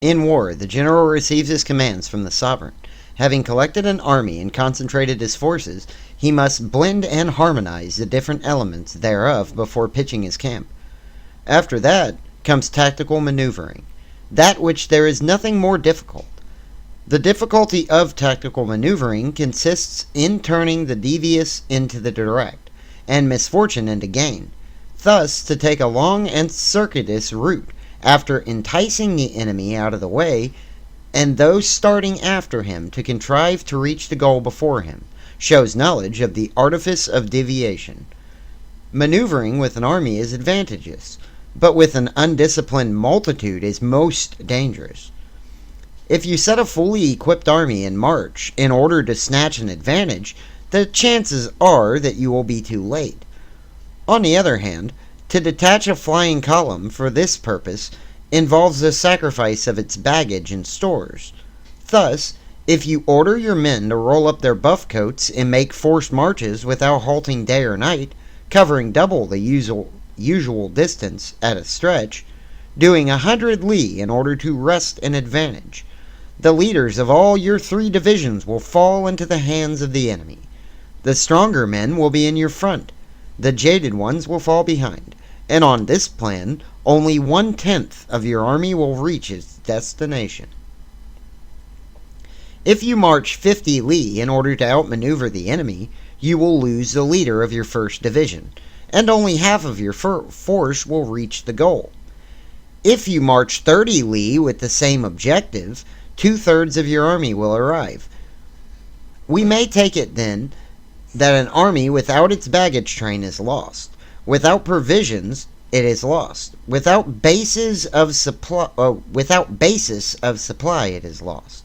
In war, the general receives his commands from the sovereign. Having collected an army and concentrated his forces, he must blend and harmonize the different elements thereof before pitching his camp. After that comes tactical maneuvering, that which there is nothing more difficult. The difficulty of tactical maneuvering consists in turning the devious into the direct, and misfortune into gain, thus to take a long and circuitous route, after enticing the enemy out of the way, and those starting after him to contrive to reach the goal before him, shows knowledge of the artifice of deviation. Maneuvering with an army is advantageous, but with an undisciplined multitude is most dangerous. If you set a fully equipped army in march in order to snatch an advantage, the chances are that you will be too late. On the other hand, to detach a flying column for this purpose involves the sacrifice of its baggage and stores. Thus, if you order your men to roll up their buff coats and make forced marches without halting day or night, covering double the usual distance at a stretch, doing 100 li in order to wrest an advantage, the leaders of all your 3 divisions will fall into the hands of the enemy. The stronger men will be in your front, the jaded ones will fall behind, and on this plan, only 1/10 of your army will reach its destination. If you march 50 li in order to outmaneuver the enemy, you will lose the leader of your first division, and only half of your force will reach the goal. If you march 30 li with the same objective, 2/3 of your army will arrive. We may take it then that an army without its baggage train is lost. Without provisions, it is lost. Without basis of supply, it is lost.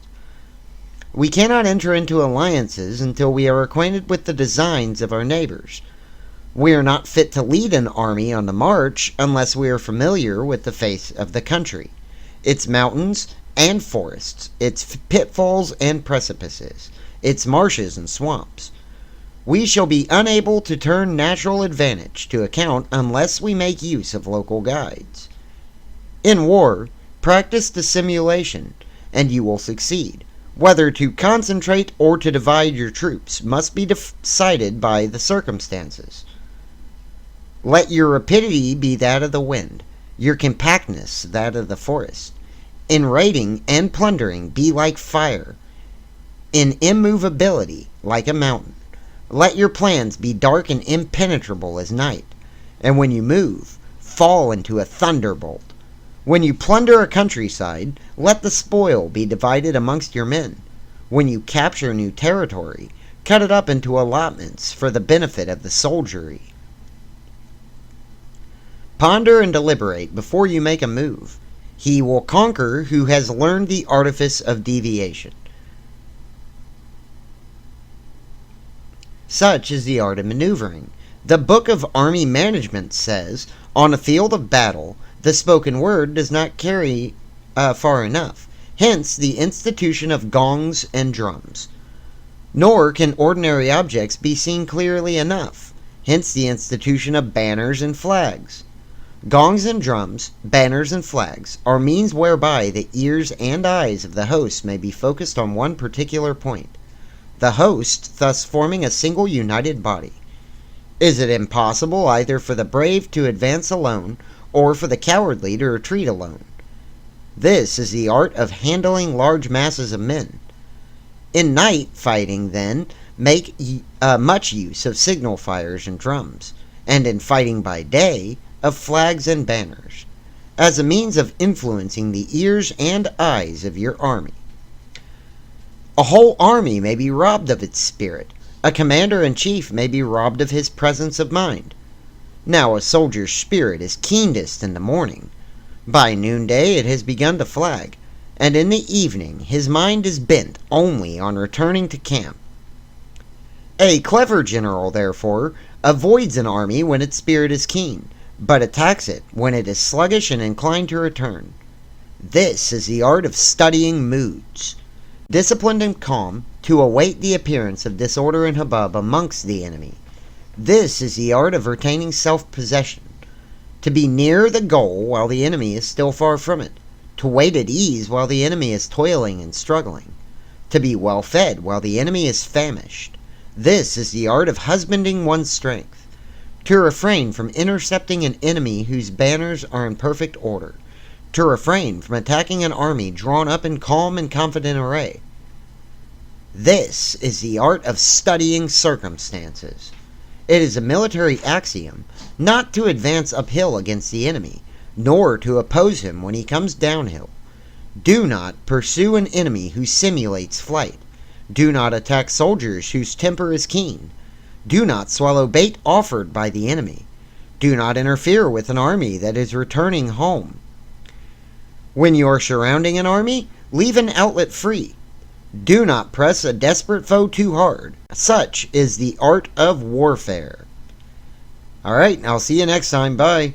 We cannot enter into alliances until we are acquainted with the designs of our neighbors. We are not fit to lead an army on the march unless we are familiar with the face of the country, its mountains and forests, its pitfalls and precipices, its marshes and swamps. We shall be unable to turn natural advantage to account unless we make use of local guides. In war, practice dissimulation, and you will succeed. Whether to concentrate or to divide your troops must be decided by the circumstances. Let your rapidity be that of the wind, your compactness that of the forest. In raiding and plundering, be like fire. In immovability, like a mountain. Let your plans be dark and impenetrable as night, and when you move, fall into a thunderbolt. When you plunder a countryside, let the spoil be divided amongst your men. When you capture new territory, cut it up into allotments for the benefit of the soldiery. Ponder and deliberate before you make a move. He will conquer who has learned the artifice of deviation. Such is the art of maneuvering. The Book of Army Management says, on a field of battle, the spoken word does not carry far enough. Hence the institution of gongs and drums. Nor can ordinary objects be seen clearly enough. Hence the institution of banners and flags. Gongs and drums, banners and flags, are means whereby the ears and eyes of the host may be focused on one particular point, the host thus forming a single united body. Is it impossible either for the brave to advance alone, or for the cowardly to retreat alone? This is the art of handling large masses of men. In night fighting, then, make much use of signal fires and drums, and in fighting by day, of flags and banners, as a means of influencing the ears and eyes of your army. A whole army may be robbed of its spirit. A commander-in-chief may be robbed of his presence of mind. Now a soldier's spirit is keenest in the morning. By noonday it has begun to flag, and in the evening his mind is bent only on returning to camp. A clever general, therefore, avoids an army when its spirit is keen, but attacks it when it is sluggish and inclined to return. This is the art of studying moods. Disciplined and calm, to await the appearance of disorder and hubbub amongst the enemy. This is the art of retaining self-possession. To be near the goal while the enemy is still far from it. to wait at ease while the enemy is toiling and struggling, to be well fed while the enemy is famished. This is the art of husbanding one's strength. To refrain from intercepting an enemy whose banners are in perfect order. To refrain from attacking an army drawn up in calm and confident array. This is the art of studying circumstances. It is a military axiom not to advance uphill against the enemy, nor to oppose him when he comes downhill. Do not pursue an enemy who simulates flight. Do not attack soldiers whose temper is keen. Do not swallow bait offered by the enemy. Do not interfere with an army that is returning home. When you are surrounding an army, leave an outlet free. Do not press a desperate foe too hard. Such is the art of warfare. Alright, I'll see you next time. Bye.